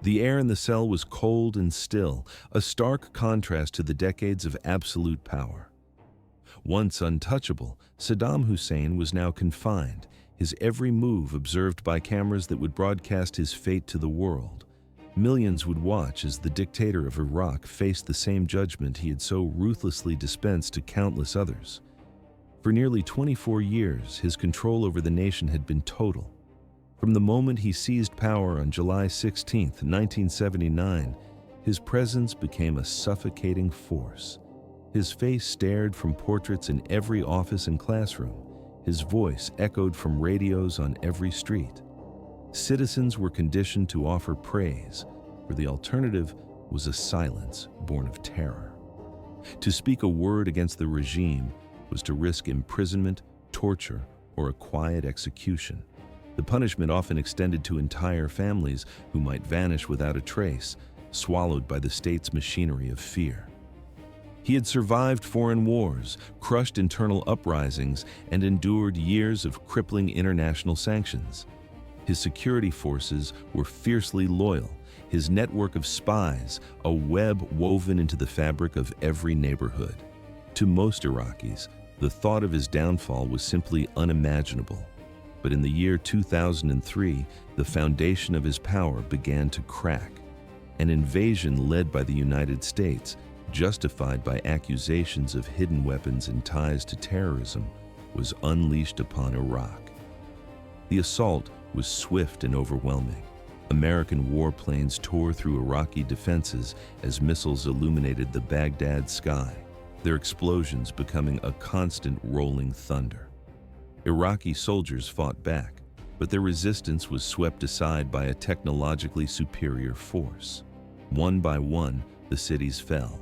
The air in the cell was cold and still, a stark contrast to the decades of absolute power. Once untouchable, Saddam Hussein was now confined, his every move observed by cameras that would broadcast his fate to the world. Millions would watch as the dictator of Iraq faced the same judgment he had so ruthlessly dispensed to countless others. For nearly 24 years, his control over the nation had been total. From the moment he seized power on July 16, 1979, his presence became a suffocating force. His face stared from portraits in every office and classroom. His voice echoed from radios on every street. Citizens were conditioned to offer praise, for the alternative was a silence born of terror. To speak a word against the regime was to risk imprisonment, torture, or a quiet execution. The punishment often extended to entire families who might vanish without a trace, swallowed by the state's machinery of fear. He had survived foreign wars, crushed internal uprisings, and endured years of crippling international sanctions. His security forces were fiercely loyal, his network of spies a web woven into the fabric of every neighborhood. To most Iraqis, the thought of his downfall was simply unimaginable. But in the year 2003, the foundation of his power began to crack. An invasion led by the United States, justified by accusations of hidden weapons and ties to terrorism, was unleashed upon Iraq. The assault was swift and overwhelming. American warplanes tore through Iraqi defenses as missiles illuminated the Baghdad sky, their explosions becoming a constant rolling thunder. Iraqi soldiers fought back, but their resistance was swept aside by a technologically superior force. One by one, the cities fell,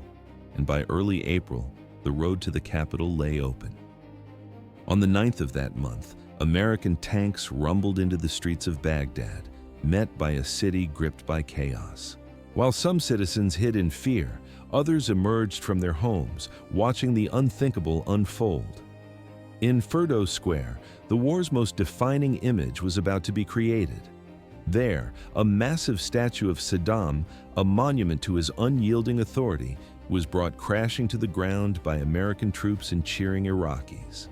and by early April, the road to the capital lay open. On the 9th of that month, American tanks rumbled into the streets of Baghdad, met by a city gripped by chaos. While some citizens hid in fear, others emerged from their homes, watching the unthinkable unfold. In ₓecuted Square, the war's most defining image was about to be created. There, a massive statue of Saddam, a monument to his unyielding authority, was brought crashing to the ground by American troops and cheering Iraqis.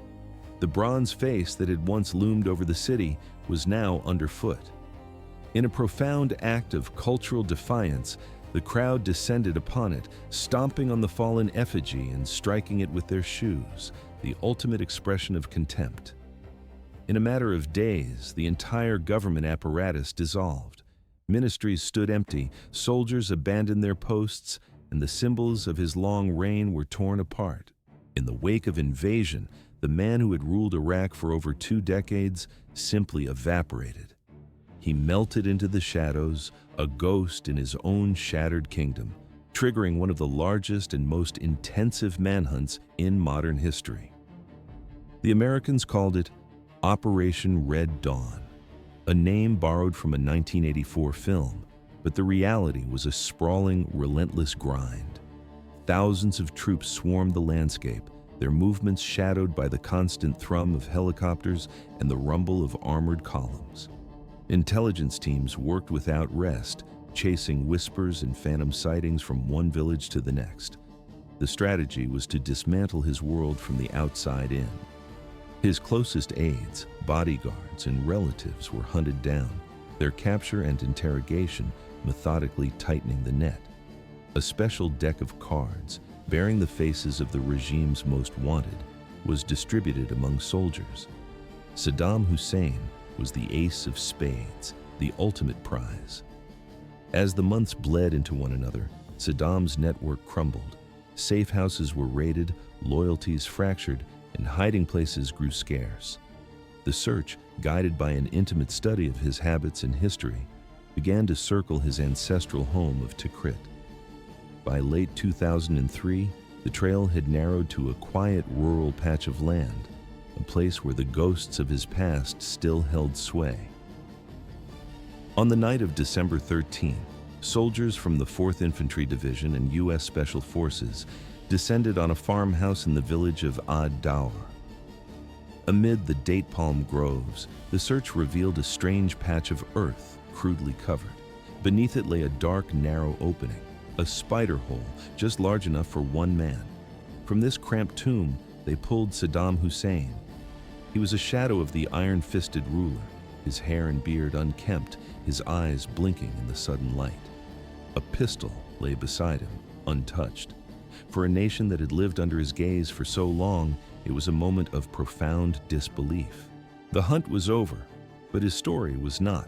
The bronze face that had once loomed over the city was now underfoot. In a profound act of cultural defiance, the crowd descended upon it, stomping on the fallen effigy and striking it with their shoes, the ultimate expression of contempt. In a matter of days, the entire government apparatus dissolved. Ministries stood empty, soldiers abandoned their posts, and the symbols of his long reign were torn apart. In the wake of invasion, the man who had ruled Iraq for over 2 decades simply evaporated. He melted into the shadows, a ghost in his own shattered kingdom, triggering one of the largest and most intensive manhunts in modern history. The Americans called it Operation Red Dawn, a name borrowed from a 1984 film, but the reality was a sprawling, relentless grind. Thousands of troops swarmed the landscape, their movements shadowed by the constant thrum of helicopters and the rumble of armored columns. Intelligence teams worked without rest, chasing whispers and phantom sightings from one village to the next. The strategy was to dismantle his world from the outside in. His closest aides, bodyguards, and relatives were hunted down, their capture and interrogation methodically tightening the net. A special deck of cards, bearing the faces of the regime's most wanted, was distributed among soldiers. Saddam Hussein was the ace of spades, the ultimate prize. As the months bled into one another, Saddam's network crumbled. Safe houses were raided, loyalties fractured, and hiding places grew scarce. The search, guided by an intimate study of his habits and history, began to circle his ancestral home of Tikrit. By late 2003, the trail had narrowed to a quiet rural patch of land, a place where the ghosts of his past still held sway. On the night of December 13, soldiers from the 4th Infantry Division and U.S. Special Forces descended on a farmhouse in the village of ₓecuted. Amid the date palm groves, the search revealed a strange patch of earth, crudely covered. Beneath it lay a dark, narrow opening, a spider hole just large enough for one man. From this cramped tomb, they pulled Saddam Hussein. He was a shadow of the iron-fisted ruler, his hair and beard unkempt, his eyes blinking in the sudden light. A pistol lay beside him, untouched. For a nation that had lived under his gaze for so long, it was a moment of profound disbelief. The hunt was over, but his story was not.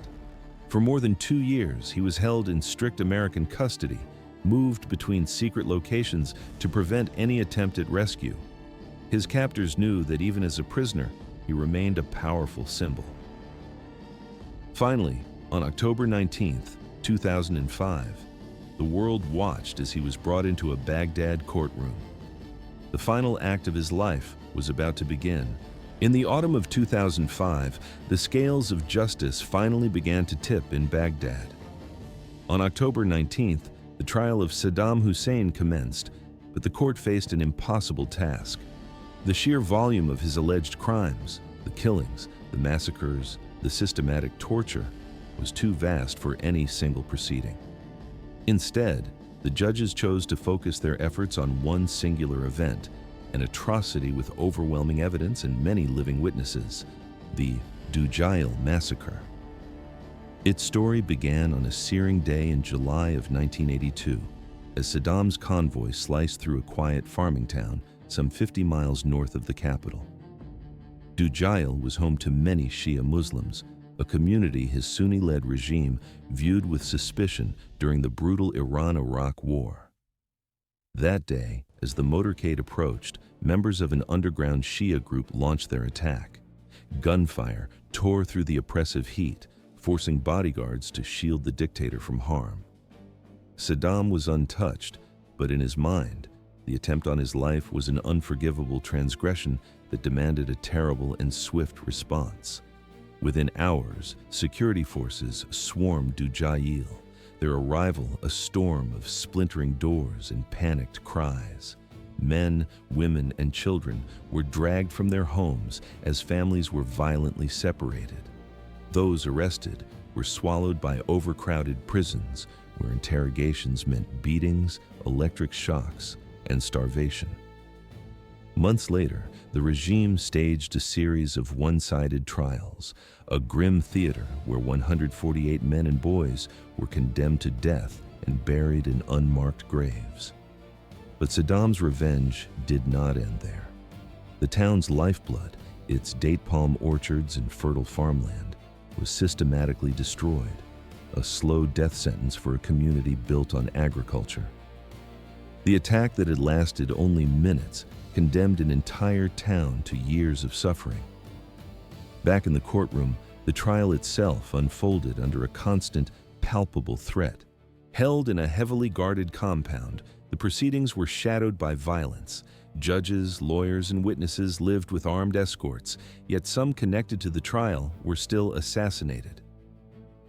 For more than 2 years, he was held in strict American custody, moved between secret locations to prevent any attempt at rescue. His captors knew that even as a prisoner, he remained a powerful symbol. Finally, on October 19, 2005, the world watched as he was brought into a Baghdad courtroom. The final act of his life was about to begin. In the autumn of 2005, the scales of justice finally began to tip in Baghdad. On October 19th, the trial of Saddam Hussein commenced, but the court faced an impossible task. The sheer volume of his alleged crimes, the killings, the massacres, the systematic torture, was too vast for any single proceeding. Instead, the judges chose to focus their efforts on one singular event, an atrocity with overwhelming evidence and many living witnesses, the Dujail massacre. Its story began on a searing day in July of 1982, as Saddam's convoy sliced through a quiet farming town some 50 miles north of the capital. Dujail was home to many Shia Muslims, a community his Sunni-led regime viewed with suspicion during the brutal Iran-Iraq War. That day, as the motorcade approached, members of an underground Shia group launched their attack. Gunfire tore through the oppressive heat, forcing bodyguards to shield the dictator from harm. Saddam was untouched, but in his mind, the attempt on his life was an unforgivable transgression that demanded a terrible and swift response. Within hours, security forces swarmed Dujail, their arrival a storm of splintering doors and panicked cries. Men, women, and children were dragged from their homes as families were violently separated. Those arrested were swallowed by overcrowded prisons where interrogations meant beatings, electric shocks, and starvation. Months later, the regime staged a series of one-sided trials, a grim theater where 148 men and boys were condemned to death and buried in unmarked graves. But Saddam's revenge did not end there. The town's lifeblood, its date palm orchards and fertile farmland, was systematically destroyed, a slow death sentence for a community built on agriculture. The attack that had lasted only minutes condemned an entire town to years of suffering. Back in the courtroom, the trial itself unfolded under a constant, palpable threat. Held in a heavily guarded compound, the proceedings were shadowed by violence. Judges, lawyers, and witnesses lived with armed escorts, yet some connected to the trial were still assassinated.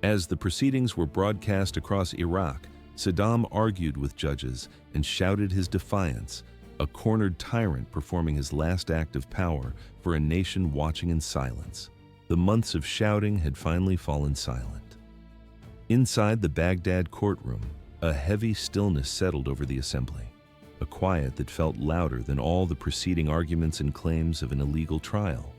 As the proceedings were broadcast across Iraq, Saddam argued with judges and shouted his defiance, a cornered tyrant performing his last act of power for a nation watching in silence. The months of shouting had finally fallen silent. Inside the Baghdad courtroom, a heavy stillness settled over the assembly, a quiet that felt louder than all the preceding arguments and claims of an illegal trial.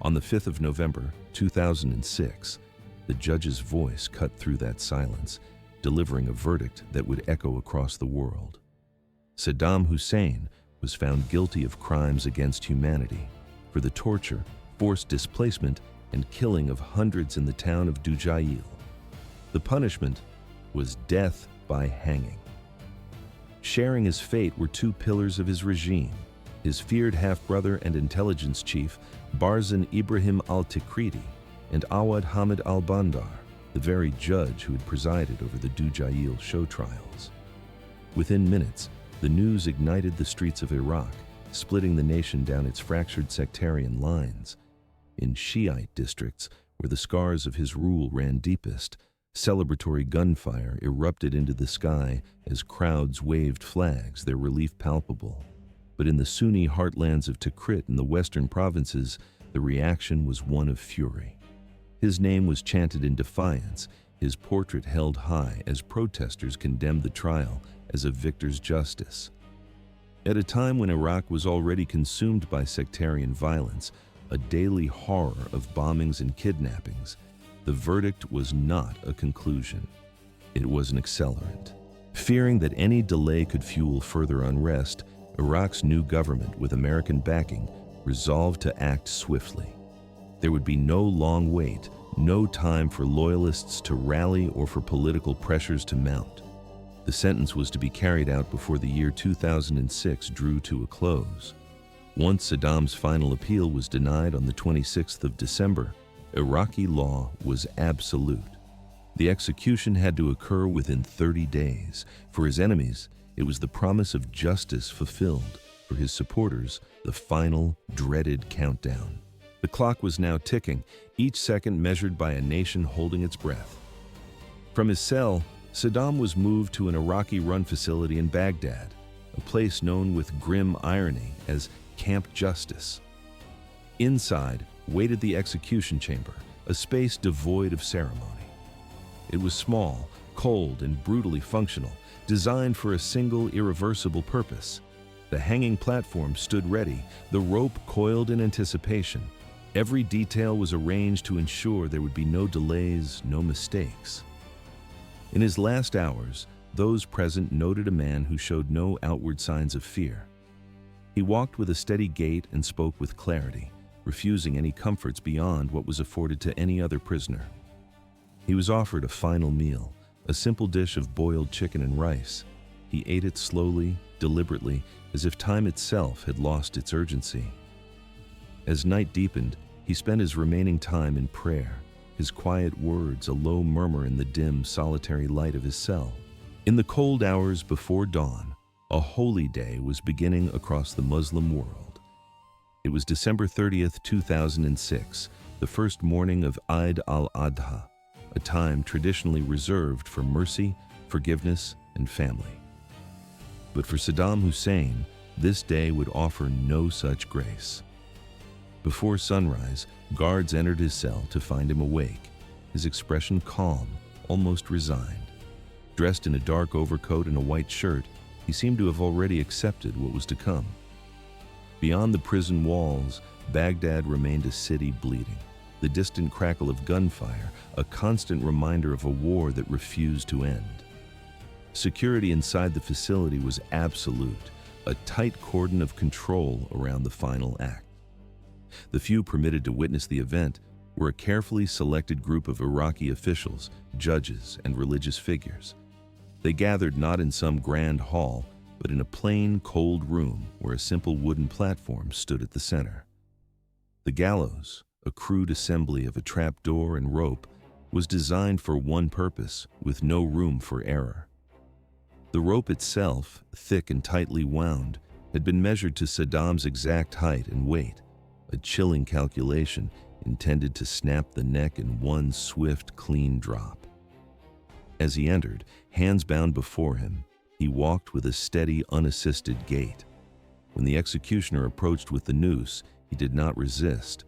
On the 5th of November, 2006, the judge's voice cut through that silence, delivering a verdict that would echo across the world. Saddam Hussein was found guilty of crimes against humanity for the torture, forced displacement, and killing of hundreds in the town of Dujail. The punishment was death by hanging. Sharing his fate were two pillars of his regime, his feared half-brother and intelligence chief, Barzan Ibrahim al-Tikriti, and Awad Hamid al-Bandar, the very judge who had presided over the Dujail show trials. Within minutes, the news ignited the streets of Iraq, splitting the nation down its fractured sectarian lines. In Shiite districts, where the scars of his rule ran deepest, celebratory gunfire erupted into the sky as crowds waved flags, their relief palpable. But in the Sunni heartlands of Tikrit and the western provinces, the reaction was one of fury. His name was chanted in defiance, his portrait held high as protesters condemned the trial as a victor's justice. At a time when Iraq was already consumed by sectarian violence, a daily horror of bombings and kidnappings, the verdict was not a conclusion. It was an accelerant. Fearing that any delay could fuel further unrest, Iraq's new government, with American backing, resolved to act swiftly. There would be no long wait, no time for loyalists to rally or for political pressures to mount. The sentence was to be carried out before the year 2006 drew to a close. Once Saddam's final appeal was denied on the 26th of December, Iraqi law was absolute. The execution had to occur within 30 days. For his enemies, it was the promise of justice fulfilled. For his supporters, the final, dreaded countdown. The clock was now ticking, each second measured by a nation holding its breath. From his cell, Saddam was moved to an Iraqi-run facility in Baghdad, a place known with grim irony as Camp Justice. Inside waited the execution chamber, a space devoid of ceremony. It was small, cold, and brutally functional, designed for a single, irreversible purpose. The hanging platform stood ready, the rope coiled in anticipation. Every detail was arranged to ensure there would be no delays, no mistakes. In his last hours, those present noted a man who showed no outward signs of fear. He walked with a steady gait and spoke with clarity, refusing any comforts beyond what was afforded to any other prisoner. He was offered a final meal, a simple dish of boiled chicken and rice. He ate it slowly, deliberately, as if time itself had lost its urgency. As night deepened, he spent his remaining time in prayer, his quiet words a low murmur in the dim, solitary light of his cell. In the cold hours before dawn, a holy day was beginning across the Muslim world. It was December 30th, 2006, the first morning of Eid al-Adha, a time traditionally reserved for mercy, forgiveness, and family. But for Saddam Hussein, this day would offer no such grace. Before sunrise, guards entered his cell to find him awake, his expression calm, almost resigned. Dressed in a dark overcoat and a white shirt, he seemed to have already accepted what was to come. Beyond the prison walls, Baghdad remained a city bleeding, the distant crackle of gunfire, a constant reminder of a war that refused to end. Security inside the facility was absolute, a tight cordon of control around the final act. The few permitted to witness the event were a carefully selected group of Iraqi officials, judges, and religious figures. They gathered not in some grand hall, but in a plain, cold room where a simple wooden platform stood at the center. The gallows, a crude assembly of a trapdoor and rope, was designed for one purpose, with no room for error. The rope itself, thick and tightly wound, had been measured to Saddam's exact height and weight, a chilling calculation intended to snap the neck in one swift, clean drop. As he entered, hands bound before him, he walked with a steady, unassisted gait. When the executioner approached with the noose, he did not resist,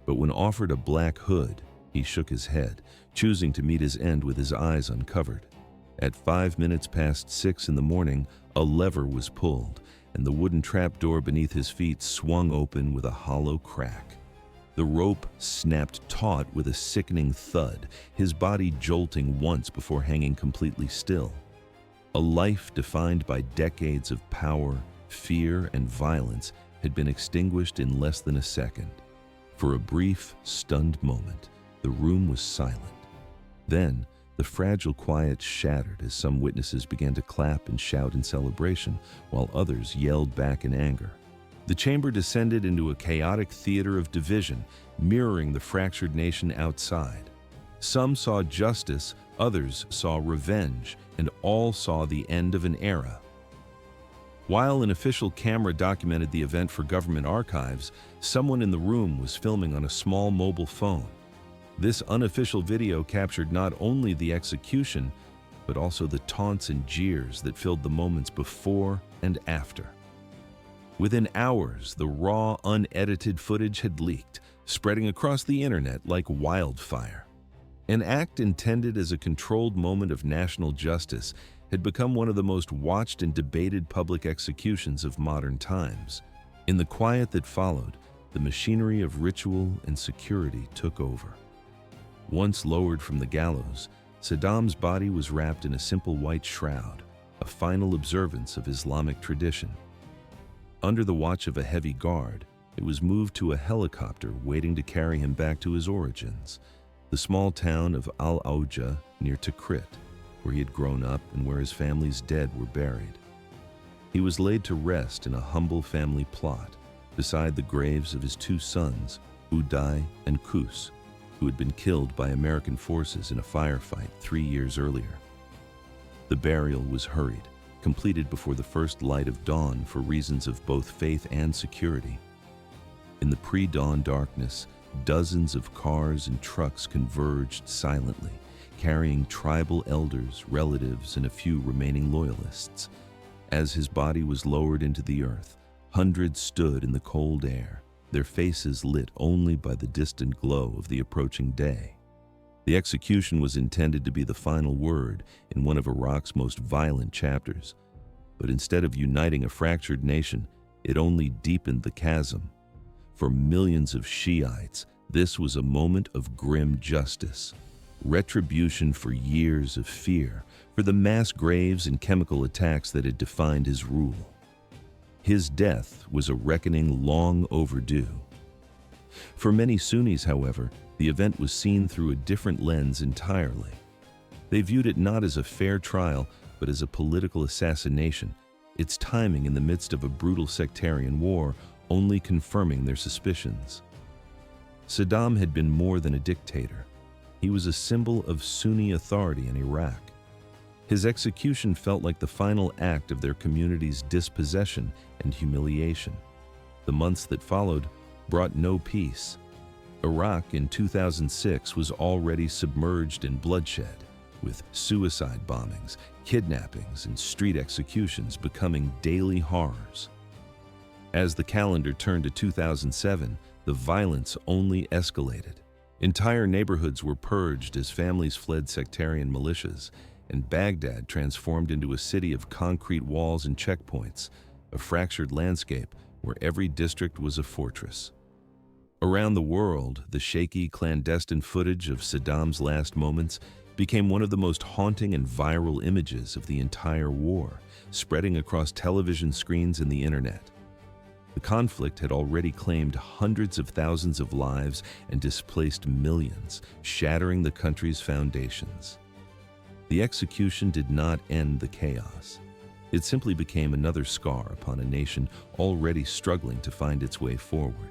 but when offered a black hood, he shook his head, choosing to meet his end with his eyes uncovered. At 6:05 in the morning, a lever was pulled, and the wooden trapdoor beneath his feet swung open with a hollow crack. The rope snapped taut with a sickening thud, his body jolting once before hanging completely still. A life defined by decades of power, fear, and violence had been extinguished in less than a second. For a brief, stunned moment, the room was silent. Then, the fragile quiet shattered as some witnesses began to clap and shout in celebration, while others yelled back in anger. The chamber descended into a chaotic theater of division, mirroring the fractured nation outside. Some saw justice, others saw revenge, and all saw the end of an era. While an official camera documented the event for government archives, someone in the room was filming on a small mobile phone. This unofficial video captured not only the execution, but also the taunts and jeers that filled the moments before and after. Within hours, the raw, unedited footage had leaked, spreading across the internet like wildfire. An act intended as a controlled moment of national justice had become one of the most watched and debated public executions of modern times. In the quiet that followed, the machinery of ritual and security took over. Once lowered from the gallows, Saddam's body was wrapped in a simple white shroud, a final observance of Islamic tradition. Under the watch of a heavy guard, it was moved to a helicopter waiting to carry him back to his origins, the small town of Al-Auja near Tikrit, where he had grown up and where his family's dead were buried. He was laid to rest in a humble family plot beside the graves of his two sons, Uday and Kus, who had been killed by American forces in a firefight 3 years earlier. The burial was hurried, completed before the first light of dawn for reasons of both faith and security. In the pre-dawn darkness, dozens of cars and trucks converged silently, carrying tribal elders, relatives, and a few remaining loyalists. As his body was lowered into the earth, hundreds stood in the cold air, their faces lit only by the distant glow of the approaching day. The execution was intended to be the final word in one of Iraq's most violent chapters, but instead of uniting a fractured nation, it only deepened the chasm. For millions of Shiites, this was a moment of grim justice. Retribution for years of fear, for the mass graves and chemical attacks that had defined his rule. His death was a reckoning long overdue. For many Sunnis, however, the event was seen through a different lens entirely. They viewed it not as a fair trial, but as a political assassination, its timing in the midst of a brutal sectarian war only confirming their suspicions. Saddam had been more than a dictator. He was a symbol of Sunni authority in Iraq. His execution felt like the final act of their community's dispossession and humiliation. The months that followed brought no peace. Iraq in 2006 was already submerged in bloodshed, with suicide bombings, kidnappings, and street executions becoming daily horrors. As the calendar turned to 2007, the violence only escalated. Entire neighborhoods were purged as families fled sectarian militias, and Baghdad transformed into a city of concrete walls and checkpoints, a fractured landscape where every district was a fortress. Around the world, the shaky, clandestine footage of Saddam's last moments became one of the most haunting and viral images of the entire war, spreading across television screens and the internet. The conflict had already claimed hundreds of thousands of lives and displaced millions, shattering the country's foundations. The execution did not end the chaos. It simply became another scar upon a nation already struggling to find its way forward.